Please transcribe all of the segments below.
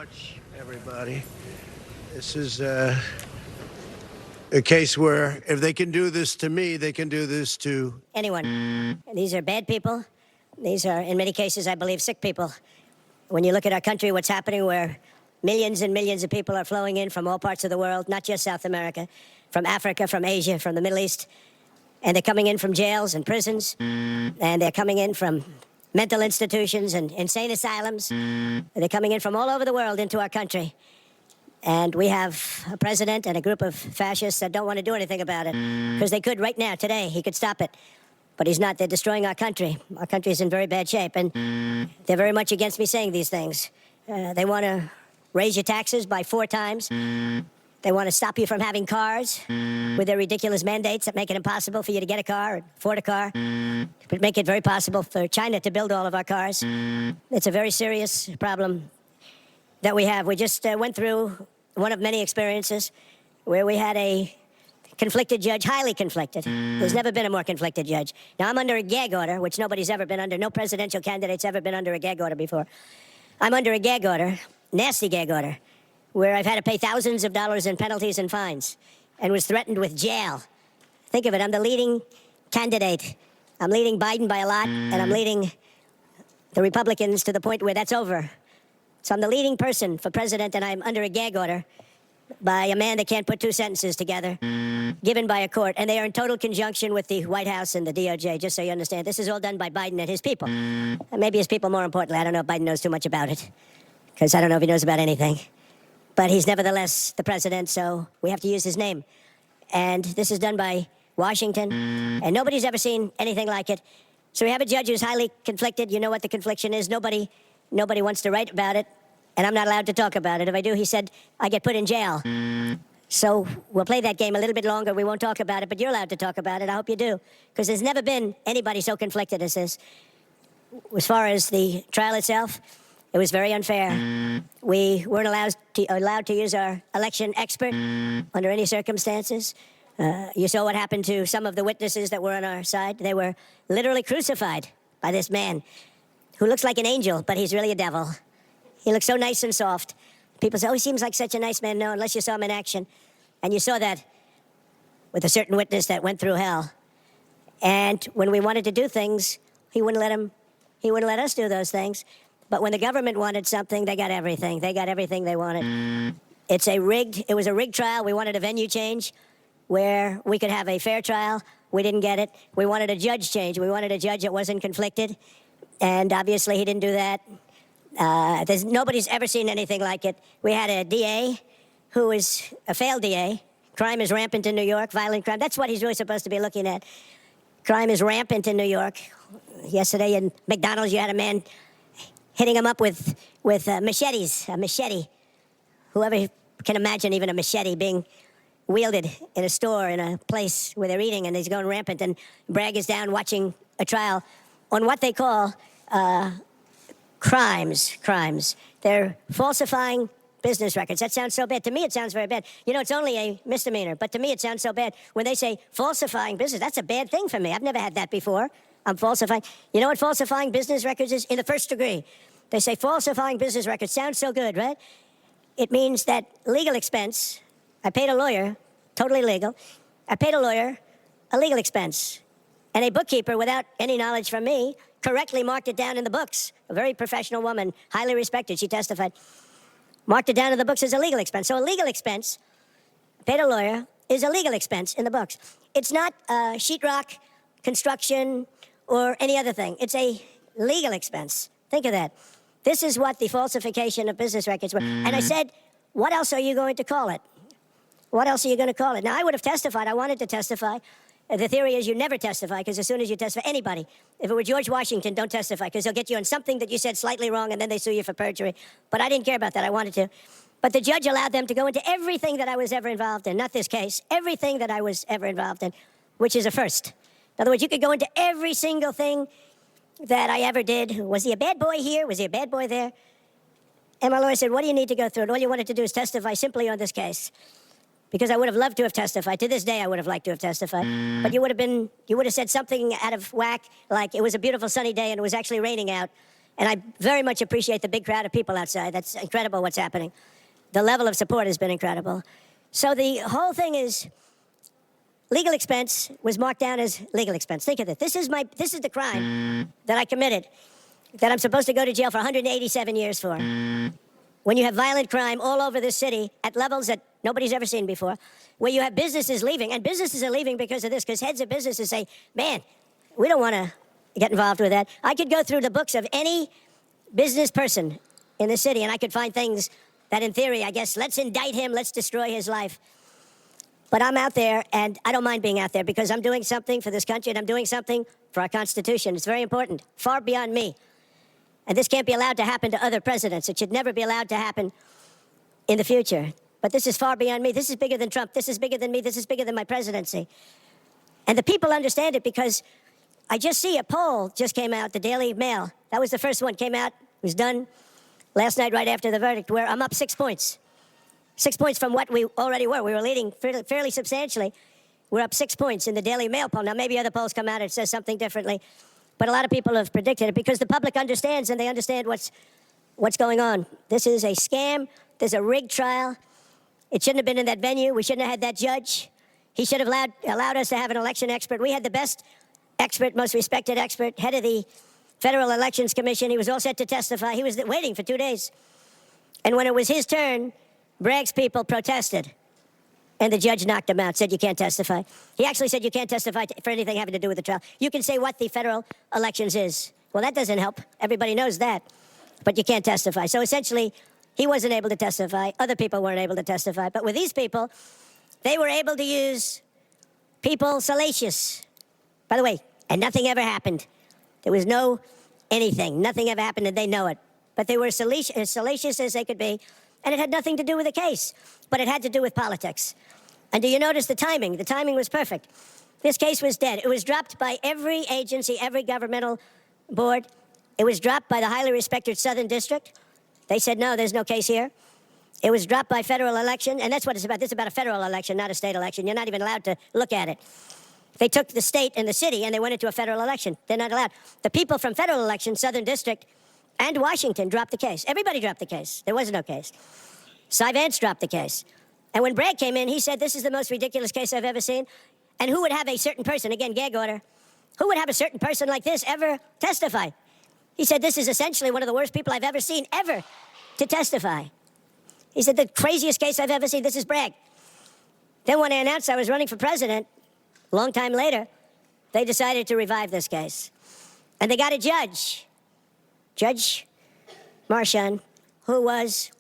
much, everybody. This is a case where if they can do this to me, they can do this to anyone. These are bad people. These are, in many cases, I believe, sick people. When you look at our country, what's happening where millions and millions of people are flowing in from all parts of the world, not just South America, from Africa, from Asia, from the Middle East, and they're coming in from jails and prisons, and they're coming in from mental institutions and insane asylums. They're coming in from all over the world into our country. And we have a president and a group of fascists that don't want to do anything about it. Because they could right now, today, he could stop it. But he's not. They're destroying our country. Our country is in very bad shape. And they're very much against me saying these things. They want to raise your taxes by 4 times. They want to stop you from having cars with their ridiculous mandates that make it impossible for you to get a car or afford a car. But make it very possible for China to build all of our cars. It's a very serious problem that we have. We just went through one of many experiences where we had a conflicted judge, highly conflicted. There's never been a more conflicted judge. Now, I'm under a gag order, which nobody's ever been under. No presidential candidate's ever been under a gag order before. I'm under a gag order, nasty gag order, where I've had to pay thousands of dollars in penalties and fines and was threatened with jail. Think of it, I'm the leading candidate. I'm leading Biden by a lot, and I'm leading the Republicans to the point where that's over. So I'm the leading person for president, and I'm under a gag order by a man that can't put 2 sentences together, given by a court. And they are in total conjunction with the White House and the DOJ, just so you understand. This is all done by Biden and his people. And maybe his people more importantly. I don't know if Biden knows too much about it, because I don't know if he knows about anything. But he's nevertheless the president, so we have to use his name. And this is done by Washington, and nobody's ever seen anything like it. So we have a judge who's highly conflicted. You know what the confliction is. Nobody wants to write about it, and I'm not allowed to talk about it. If I do, he said, I get put in jail. So we'll play that game a little bit longer. We won't talk about it, but you're allowed to talk about it. I hope you do, because there's never been anybody so conflicted as this. As far as the trial itself, it was very unfair. We weren't allowed to use our election expert under any circumstances. You saw what happened to some of the witnesses that were on our side. They were literally crucified by this man who looks like an angel, but he's really a devil. He looks so nice and soft. People say, oh, he seems like such a nice man. No, unless you saw him in action. And you saw that with a certain witness that went through hell. And when we wanted to do things, he wouldn't let us do those things. But when the government wanted something, they got everything. They got everything they wanted. It was a rigged trial. We wanted a venue change where we could have a fair trial. We didn't get it. We wanted a judge change. We wanted a judge that wasn't conflicted. And obviously he didn't do that. Nobody's ever seen anything like it. We had a DA who is a failed DA. Crime is rampant in New York, violent crime. That's what he's really supposed to be looking at. Crime is rampant in New York. Yesterday in McDonald's, you had a man hitting him up with machetes, a machete. Whoever can imagine even a machete being wielded in a store, in a place where they're eating, and he's going rampant. And Bragg is down watching a trial on what they call crimes. They're falsifying business records. That sounds so bad. To me, it sounds very bad. You know, it's only a misdemeanor, but to me, it sounds so bad. When they say falsifying business, that's a bad thing for me. I've never had that before. I'm falsifying. You know what falsifying business records is? In the first degree. They say falsifying business records. Sounds so good, right? It means that legal expense, I paid a lawyer, totally legal. I paid a lawyer a legal expense. And a bookkeeper, without any knowledge from me, correctly marked it down in the books. A very professional woman, highly respected, she testified. Marked it down in the books as a legal expense. So a legal expense, paid a lawyer, is a legal expense in the books. It's not sheetrock, construction, or any other thing. It's a legal expense. Think of that. This is what the falsification of business records were. And I said, what else are you going to call it? What else are you going to call it? Now, I would have testified. I wanted to testify. The theory is you never testify, because as soon as you testify, anybody, if it were George Washington, don't testify, because they'll get you on something that you said slightly wrong, and then they sue you for perjury. But I didn't care about that. I wanted to. But the judge allowed them to go into everything that I was ever involved in, not this case, everything that I was ever involved in, which is a first. In other words, you could go into every single thing that I ever did. Was he a bad boy here? Was he a bad boy there? And my lawyer said, what do you need to go through? And all you wanted to do is testify simply on this case. Because I would have loved to have testified. To this day, I would have liked to have testified. But you would have said something out of whack, like it was a beautiful sunny day and it was actually raining out. And I very much appreciate the big crowd of people outside. That's incredible what's happening. The level of support has been incredible. So the whole thing is legal expense was marked down as legal expense. Think of it. This is the crime that I committed, that I'm supposed to go to jail for 187 years for. When you have violent crime all over this city at levels that nobody's ever seen before, where you have businesses leaving, and businesses are leaving because of this, because heads of businesses say, man, we don't want to get involved with that. I could go through the books of any business person in the city, and I could find things that, in theory, I guess, let's indict him, let's destroy his life. But I'm out there, and I don't mind being out there because I'm doing something for this country, and I'm doing something for our Constitution. It's very important, far beyond me. And this can't be allowed to happen to other presidents. It should never be allowed to happen in the future. But this is far beyond me. This is bigger than Trump. This is bigger than me. This is bigger than my presidency. And the people understand it because I just see a poll just came out, the Daily Mail. That was the first one, came out, was done last night right after the verdict, where I'm up 6 points. 6 points from what we already were. We were leading fairly substantially. We're up 6 points in the Daily Mail poll. Now, maybe other polls come out and it says something differently. But a lot of people have predicted it because the public understands, and they understand what's going on. This is a scam. There's a rigged trial. It shouldn't have been in that venue. We shouldn't have had that judge. He should have allowed us to have an election expert. We had the best expert, most respected expert, head of the Federal Elections Commission. He was all set to testify. He was waiting for 2 days. And when it was his turn, Bragg's people protested. And the judge knocked him out, said you can't testify. He actually said you can't testify for anything having to do with the trial. You can say what the federal elections is. Well, that doesn't help. Everybody knows that. But you can't testify. So essentially, he wasn't able to testify. Other people weren't able to testify. But with these people, they were able to use people salacious. By the way, and nothing ever happened. There was no anything. Nothing ever happened, and they know it. But they were as salacious as they could be. And it had nothing to do with the case, but it had to do with politics. And do you notice the timing? The timing was perfect. This case was dead. It was dropped by every agency, every governmental board. It was dropped by the highly respected Southern District. They said, no, there's no case here. It was dropped by federal election, and that's what it's about. This is about a federal election, not a state election. You're not even allowed to look at it. They took the state and the city, and they went into a federal election. They're not allowed. The people from federal election, Southern District, and Washington dropped the case. Everybody dropped the case. There was no case. Cy Vance dropped the case. And when Bragg came in, he said, this is the most ridiculous case I've ever seen. And who would have a certain person, again, gag order, who would have a certain person like this ever testify? He said, this is essentially one of the worst people I've ever seen ever to testify. He said, the craziest case I've ever seen, this is Bragg. Then when I announced I was running for president, a long time later, they decided to revive this case. And they got a judge, Judge Marchand, who was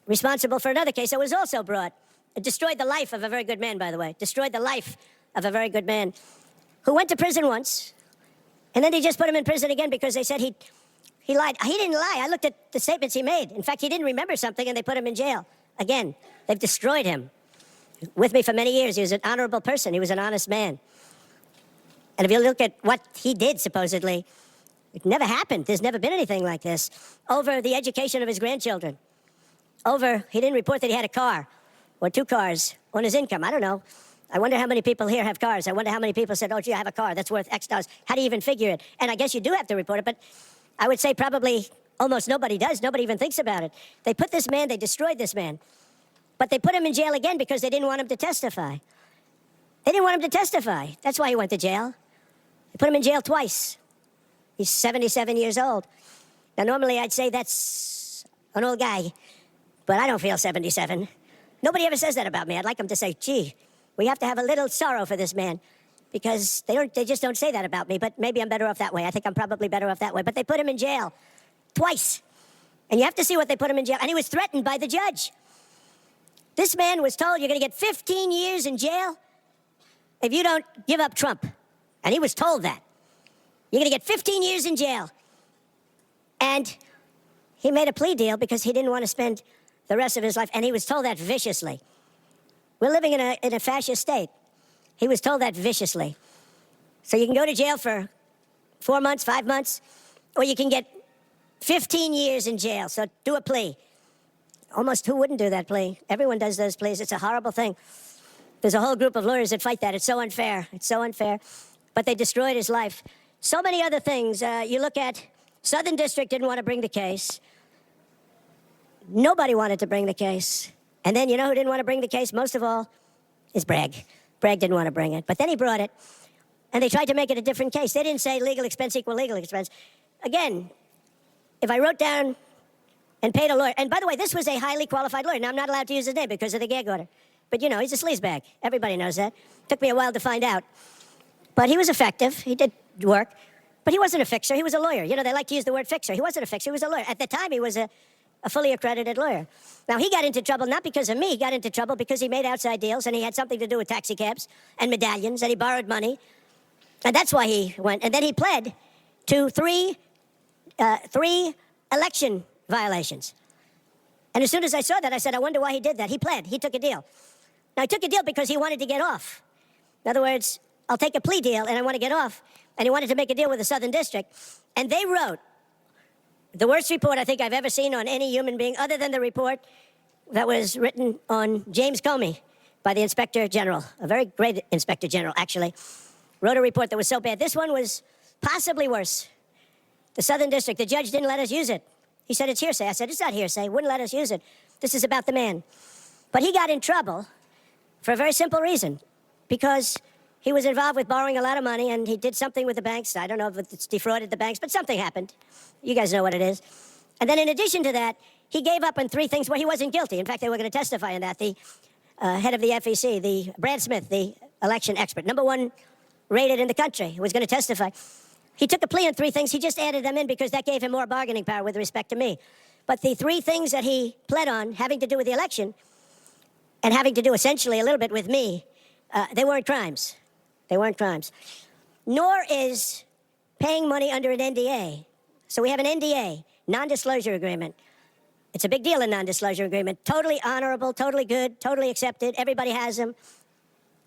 responsible for another case that was also brought. It destroyed the life of a very good man, by the way. Destroyed the life of a very good man who went to prison once, and then they just put him in prison again because they said he lied. He didn't lie. I looked at the statements he made. In fact, he didn't remember something, and they put him in jail. Again, they've destroyed him. With me for many years, he was an honorable person. He was an honest man. And if you look at what he did, supposedly, it never happened. There's never been anything like this. Over the education of his grandchildren. He didn't report that he had a car or 2 cars on his income. I don't know. I wonder how many people here have cars. I wonder how many people said, oh, gee, I have a car. That's worth X dollars. How do you even figure it? And I guess you do have to report it, but I would say probably almost nobody does. Nobody even thinks about it. They put this man, they destroyed this man. But they put him in jail again because they didn't want him to testify. They didn't want him to testify. That's why he went to jail. They put him in jail twice. He's 77 years old. Now, normally I'd say that's an old guy, but I don't feel 77. Nobody ever says that about me. I'd like them to say, gee, we have to have a little sorrow for this man, because they just don't say that about me, but maybe I'm better off that way. I think I'm probably better off that way. But they put him in jail twice. And you have to see what they put him in jail. And he was threatened by the judge. This man was told, you're going to get 15 years in jail if you don't give up Trump. And he was told that. You're going to get 15 years in jail. And he made a plea deal because he didn't want to spend the rest of his life. And he was told that viciously. We're living in a fascist state. He was told that viciously. So you can go to jail for 4 months, 5 months, or you can get 15 years in jail. So do a plea. Almost who wouldn't do that plea? Everyone does those pleas. It's a horrible thing. There's a whole group of lawyers that fight that. It's so unfair. It's so unfair. But they destroyed his life. So many other things. You look at Southern District didn't want to bring the case. Nobody wanted to bring the case. And then you know who didn't want to bring the case most of all? Is Bragg. Bragg didn't want to bring it. But then he brought it, and they tried to make it a different case. They didn't say legal expense equal legal expense. Again, if I wrote down and paid a lawyer, and by the way, this was a highly qualified lawyer. Now, I'm not allowed to use his name because of the gag order. But, you know, he's a sleazebag. Everybody knows that. Took me a while to find out. But he was effective. He did work. But he wasn't a fixer. He was a lawyer. You know, they like to use the word fixer. He wasn't a fixer. He was a lawyer. At the time, he was a fully accredited lawyer. Now, he got into trouble not because of me. He got into trouble because he made outside deals, and he had something to do with taxi cabs and medallions, and he borrowed money. And that's why he went. And then he pled to three election violations. And as soon as I saw that, I said, I wonder why he did that. He pled. He took a deal. Now, he took a deal because he wanted to get off. In other words, I'll take a plea deal, and I want to get off. And he wanted to make a deal with the Southern District. And they wrote the worst report I think I've ever seen on any human being, other than the report that was written on James Comey by the Inspector General, a very great Inspector General, actually, wrote a report that was so bad. This one was possibly worse. The Southern District, the judge didn't let us use it. He said, it's hearsay. I said, it's not hearsay. Wouldn't let us use it. This is about the man. But he got in trouble for a very simple reason, because he was involved with borrowing a lot of money, and he did something with the banks. I don't know if it's defrauded the banks, but something happened. You guys know what it is. And then in addition to that, he gave up on three things where he wasn't guilty. In fact, they were going to testify on that. The head of the FEC, the Brad Smith, the election expert, #1 rated in the country, was going to testify. He took a plea on three things. He just added them in because that gave him more bargaining power with respect to me. But the three things that he pled on, having to do with the election and having to do essentially a little bit with me, they weren't crimes. They weren't crimes. Nor is paying money under an NDA. So we have an NDA, non-disclosure agreement. It's a big deal, a non-disclosure agreement. Totally honorable, totally good, totally accepted. Everybody has them.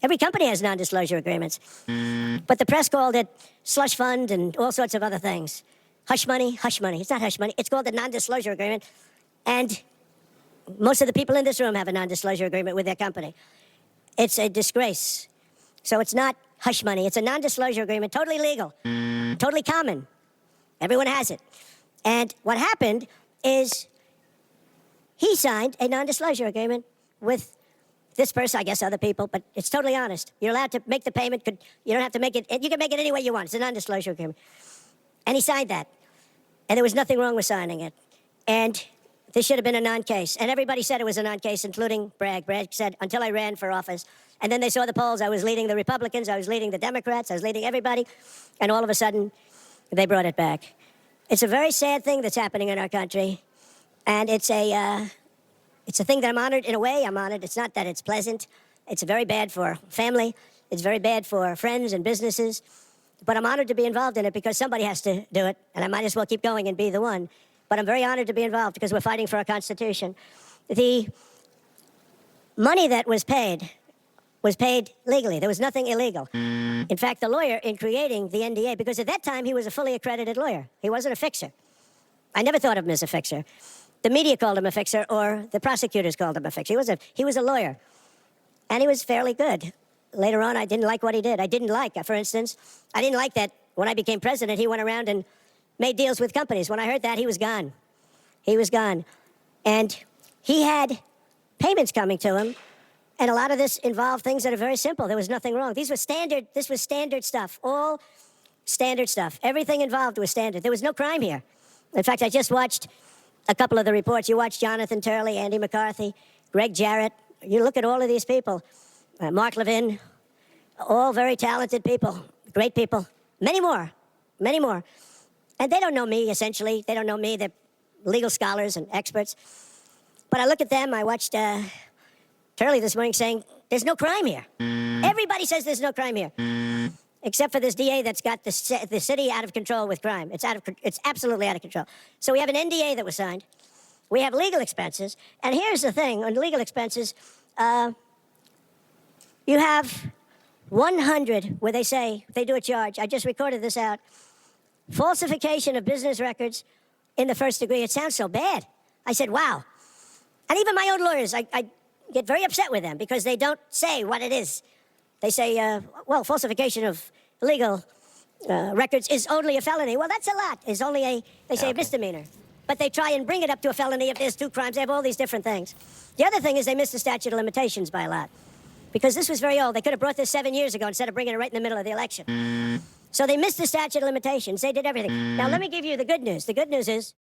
Every company has non-disclosure agreements. But the press called it slush fund and all sorts of other things. Hush money, hush money. It's not hush money. It's called a non-disclosure agreement. And most of the people in this room have a non-disclosure agreement with their company. It's a disgrace. So it's not hush money. It's a non-disclosure agreement, totally legal, totally common. Everyone has it. And what happened is he signed a non-disclosure agreement with this person, I guess other people, but it's totally honest. You're allowed to make the payment. You don't have to make it. You can make it any way you want. It's a non-disclosure agreement. And he signed that. And there was nothing wrong with signing it. And this should have been a non-case. And everybody said it was a non-case, including Bragg. Bragg said, until I ran for office. And then they saw the polls. I was leading the Republicans. I was leading the Democrats. I was leading everybody. And all of a sudden, they brought it back. It's a very sad thing that's happening in our country. And it's a thing that I'm honored. In a way, I'm honored. It's not that it's pleasant. It's very bad for family. It's very bad for friends and businesses. But I'm honored to be involved in it because somebody has to do it. And I might as well keep going and be the one. But I'm very honored to be involved because we're fighting for our Constitution. The money that was paid legally. There was nothing illegal. In fact, the lawyer in creating the NDA, because at that time he was a fully accredited lawyer. He wasn't a fixer. I never thought of him as a fixer. The media called him a fixer, or the prosecutors called him a fixer. He was a lawyer. And he was fairly good. Later on, I didn't like what he did. For instance, I didn't like that when I became president, he went around and made deals with companies. When I heard that, he was gone. He was gone. And he had payments coming to him. And a lot of this involved things that are very simple. There was nothing wrong. This was standard stuff, all standard stuff. Everything involved was standard. There was no crime here. In fact, I just watched a couple of the reports. You watched Jonathan Turley, Andy McCarthy, Greg Jarrett. You look at all of these people. Mark Levin, all very talented people, great people. Many more. And they don't know me, essentially. They don't know me. They're legal scholars and experts. But I look at them. I watched Turley this morning saying, there's no crime here. Everybody says there's no crime here. Except for this DA that's got the city out of control with crime. It's absolutely out of control. So we have an NDA that was signed. We have legal expenses. And here's the thing. On legal expenses, you have 100, where they say, they do a charge. I just recorded this out. Falsification of business records in the first degree. It sounds so bad. I said, wow. And even my own lawyers, I get very upset with them because they don't say what it is. They say, well, falsification of legal records is only a felony. Well, that's a lot. Is only they say a misdemeanor. But they try and bring it up to a felony if there's 2 crimes. They have all these different things. The other thing is they missed the statute of limitations by a lot. Because this was very old. They could have brought this 7 years ago instead of bringing it right in the middle of the election. So they missed the statute of limitations. They did everything. Now, let me give you the good news. The good news is